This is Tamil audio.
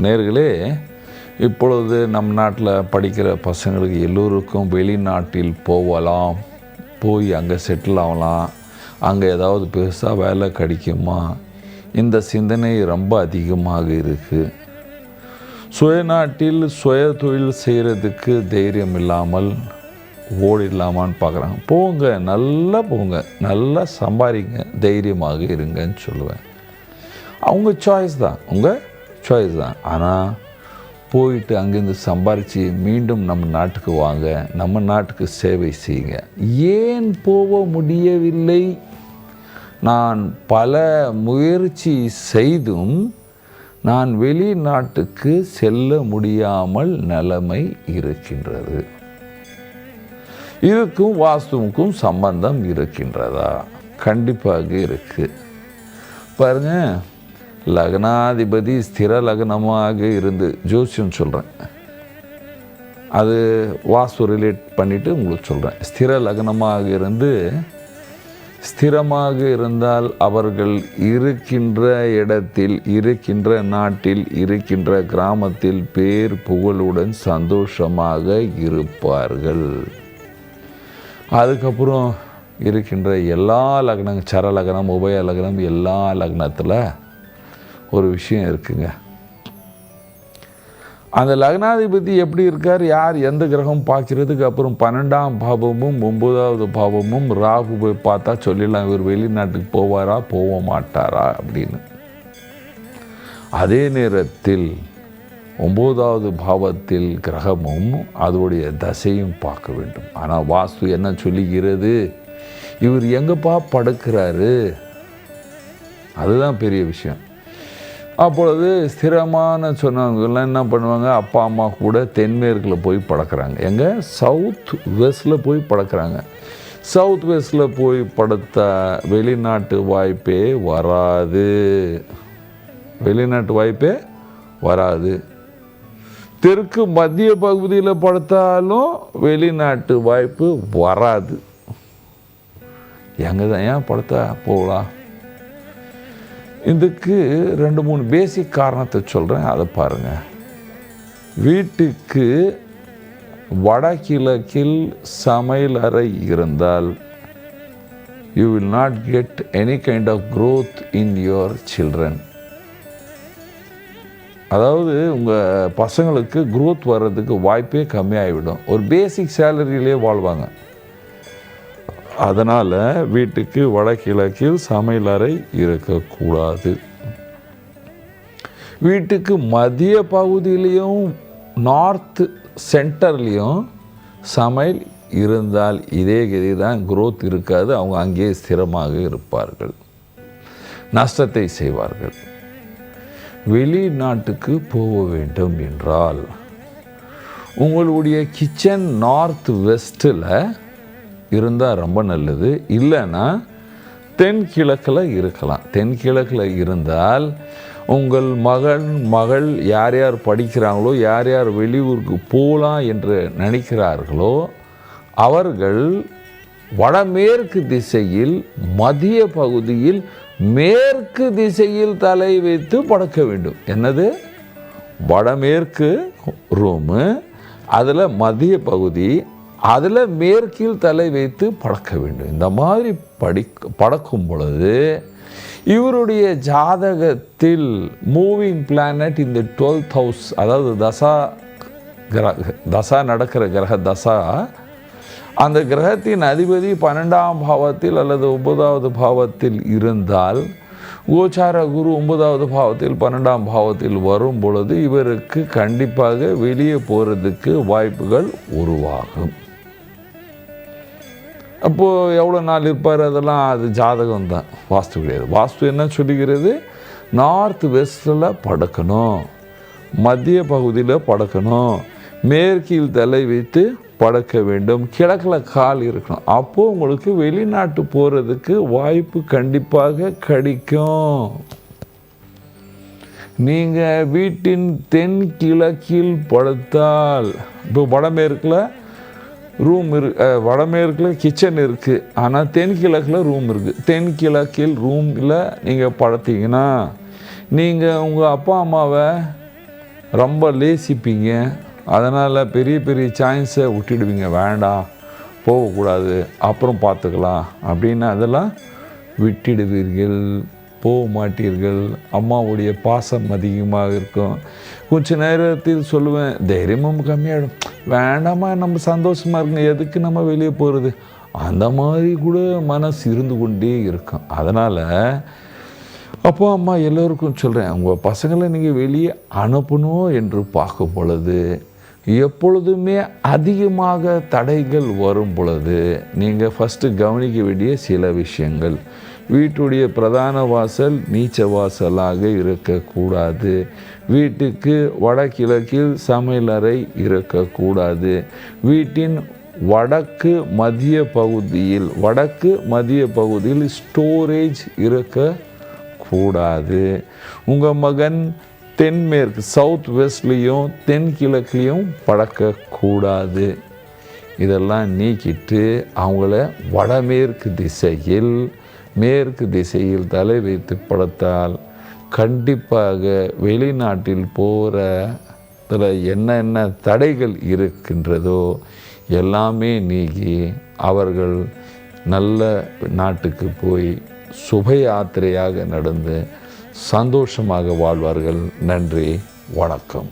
நேயர்களே, இப்பொழுது நம் நாட்டில் படிக்கிற பசங்களுக்கு எல்லோருக்கும் வெளிநாட்டில் போகலாம், போய் அங்கே செட்டில் ஆகலாம், அங்கே ஏதாவது பெருசாக வேலை கிடைக்குமா, இந்த சிந்தனை ரொம்ப அதிகமாக இருக்குது. சுயநாட்டில் சுய தொழில் செய்கிறதுக்கு தைரியம் இல்லாமல் ஓடிடலாமான்னு பார்க்குறாங்க. போங்க, நல்லா போங்க, நல்லா சம்பாதிங்க, தைரியமாக இருங்கன்னு சொல்லுவேன். அவங்க சாய்ஸ் தான், உங்கள் சாய்ஸ் தான். ஆனால் போயிட்டு அங்கேருந்து சம்பாரித்து மீண்டும் நம்ம நாட்டுக்கு வாங்க, நம்ம நாட்டுக்கு சேவை செய்யுங்க. ஏன் போக முடியவில்லை? நான் பல முயற்சி செய்தும் நான் வெளிநாட்டுக்கு செல்ல முடியாமல் நிலைமை இருக்கின்றது. இதுக்கும் வாஸ்துவுக்கும் சம்பந்தம் இருக்கின்றதா? கண்டிப்பாக இருக்குது. பாருங்க, லக்னாதிபதி ஸ்திர லக்னமாக இருந்து, ஜோசியம் சொல்கிறேன், அது வாஸ்து ரிலேட் பண்ணிவிட்டு உங்களுக்கு சொல்கிறேன். ஸ்திர லக்னமாக இருந்து ஸ்திரமாக இருந்தால் அவர்கள் இருக்கின்ற இடத்தில், இருக்கின்ற நாட்டில், இருக்கின்ற கிராமத்தில் பேர் புகழுடன் சந்தோஷமாக இருப்பார்கள். அதுக்கப்புறம் இருக்கின்ற எல்லா லக்னம், சர லக்னம், உபய லக்னம், எல்லா லக்னத்தில் ஒரு விஷயம் இருக்குங்க. அந்த லக்னாதிபதி எப்படி இருக்கார், யார் எந்த கிரகம் பார்க்கறதுக்கு அப்புறம் 12ஆம் பாவமும் 9வது பாவமும் ராகு போய் பார்த்தா சொல்லிடலாம் இவர் வெளிநாட்டுக்கு போவாரா போக மாட்டாரா அப்படின்னு. அதே நேரத்தில் 9வது பாவத்தில் கிரகமும் அதோடைய தசையும் பார்க்க வேண்டும். ஆனால் வாஸ்து என்ன சொல்லுகிறது, இவர் எங்கப்பா படுக்கிறாரு, அதுதான் பெரிய விஷயம். அப்பொழுது ஸ்திரமான சொன்னவங்கெல்லாம் என்ன பண்ணுவாங்க, அப்பா அம்மா கூட தென்மேற்கில் போய் படுக்கிறாங்க. எங்கே? சவுத் வெஸ்டில் போய் படுக்கிறாங்க. சவுத் வெஸ்டில் போய் படுத்தா வெளிநாட்டு வாய்ப்பே வராது, வெளிநாட்டு வாய்ப்பே வராது. தெற்கு மத்திய பகுதியில் படுத்தாலும் வெளிநாட்டு வாய்ப்பு வராது. எங்கே தான் ஏன் படுத்தா போகலாம்? இதுக்கு 2-3 பேசிக் காரணத்தை சொல்கிறேன், அதை பாருங்கள். வீட்டுக்கு வடகிழக்கில் சமையல் அறை இருந்தால் you will not get any kind of growth in your children. அதாவது உங்கள் பசங்களுக்கு growth வர்றதுக்கு வாய்ப்பே கம்மியாகிவிடும். ஒரு பேசிக் சேலரியிலே வாழ்வாங்க. அதனால் வீட்டுக்கு வடகிழக்கில் சமையலறை இருக்கக்கூடாது. வீட்டுக்கு மத்திய பகுதியிலையும் நார்த் சென்டர்லேயும் சமையல் இருந்தால் இதே கதி தான், growth இருக்காது. அவங்க அங்கே ஸ்திரமாக இருப்பார்கள், நஷ்டத்தை செய்வார்கள். வெளிநாட்டுக்கு போக வேண்டும் என்றால் உங்களுடைய கிச்சன் நார்த் வெஸ்ட்டில் இருந்தால் ரொம்ப நல்லது. இல்லைன்னா தென்கிழக்கில் இருக்கலாம். தென்கிழக்கில் இருந்தால் உங்கள் மகள் யார் யார் படிக்கிறாங்களோ, யார் யார் வெளியூருக்கு போகலாம் என்று நினைக்கிறார்களோ அவர்கள் வடமேற்கு திசையில் மத்திய பகுதியில் மேற்கு திசையில் தலை வைத்து படுக்க வேண்டும். என்னது? வடமேற்கு ரூமு, அதில் மத்திய பகுதி, அதில் மேற்கில் தலை வைத்து படுக்க வேண்டும். இந்த மாதிரி படுக்கும் பொழுது இவருடைய ஜாதகத்தில் மூவிங் பிளானட் இந்த 12th ஹவுஸ், அதாவது தசா நடக்கிற கிரக தசா, அந்த கிரகத்தின் அதிபதி 12ஆம் பாவத்தில் அல்லது 9வது பாவத்தில் இருந்தால், கோச்சார குரு 9வது பாவத்தில் 12ஆம் பாவத்தில் வரும் பொழுது இவருக்கு கண்டிப்பாக வெளியே போகிறதுக்கு வாய்ப்புகள் உருவாகும். அப்போது எவ்வளோ நாள் இருப்பார், அதெல்லாம் அது ஜாதகம் தான், வாஸ்து கிடையாது. வாஸ்து என்ன சொல்லுகிறது, நார்த் வெஸ்டில் படுக்கணும், மத்திய பகுதியில் படுக்கணும், மேற்கில் தலை வைத்து படுக்க வேண்டும், கிழக்கில் கால் இருக்கணும். அப்போது உங்களுக்கு வெளிநாட்டு போகிறதுக்கு வாய்ப்பு கண்டிப்பாக கிடைக்கும். நீங்கள் வீட்டின் தென்கிழக்கில் படுத்தால், இப்போ வடமேற்கில் ரூம் வடமேற்கில் கிச்சன் இருக்குது, ஆனால் தென்கிழக்கில் ரூம் இருக்குது. தென்கிழக்கில் ரூமில் நீங்கள் படுத்தீங்கன்னா நீங்கள் உங்கள் அப்பா அம்மாவை ரொம்ப லேசிப்பீங்க. அதனால் பெரிய பெரிய சான்ஸை விட்டுடுவீங்க. வேண்டாம், போகக்கூடாது, அப்புறம் பார்த்துக்கலாம் அப்படின்னு அதெல்லாம் விட்டுடுவீர்கள், போக மாட்டீர்கள். அம்மாவுடைய பாசம் அதிகமாக இருக்கும். கொஞ்ச நேரத்தில் சொல்லுவேன், தைரியமும் கம்மியாகிடும். வேண்டாமா, நம்ம சந்தோஷமாக இருக்குங்க, எதுக்கு நம்ம வெளியே போகிறது, அந்த மாதிரி கூட மனசு இருந்து கொண்டே இருக்கும். அதனால் அப்போ அம்மா எல்லோருக்கும் சொல்கிறேன், உங்கள் பசங்களை நீங்கள் வெளியே அனுப்பணும் என்று பார்க்கும் பொழுது எப்பொழுதுமே அதிகமாக தடைகள் வரும் பொழுது நீங்கள் ஃபஸ்ட்டு கவனிக்க வேண்டிய சில விஷயங்கள். வீட்டுடைய பிரதான வாசல் நீச்ச வாசலாக இருக்கக்கூடாது. வீட்டுக்கு வடகிழக்கில் சமையலறை இருக்கக்கூடாது. வீட்டின் வடக்கு மத்திய பகுதியில் ஸ்டோரேஜ் இருக்கக்கூடாது. உங்கள் மகன் தென்மேற்கு சவுத் வெஸ்ட்லேயும் தென்கிழக்குலேயும் பழக்கக்கூடாது. இதெல்லாம் நீக்கிட்டு அவங்கள மேற்கு திசையில் தலை வைத்து படுத்தால் கண்டிப்பாக வெளிநாட்டில் போகிறதுல என்னென்ன தடைகள் இருக்கின்றதோ எல்லாமே நீங்கி அவர்கள் நல்ல நாட்டுக்கு போய் சுப யாத்திரையாக நடந்து சந்தோஷமாக வாழ்வார்கள். நன்றி, வணக்கம்.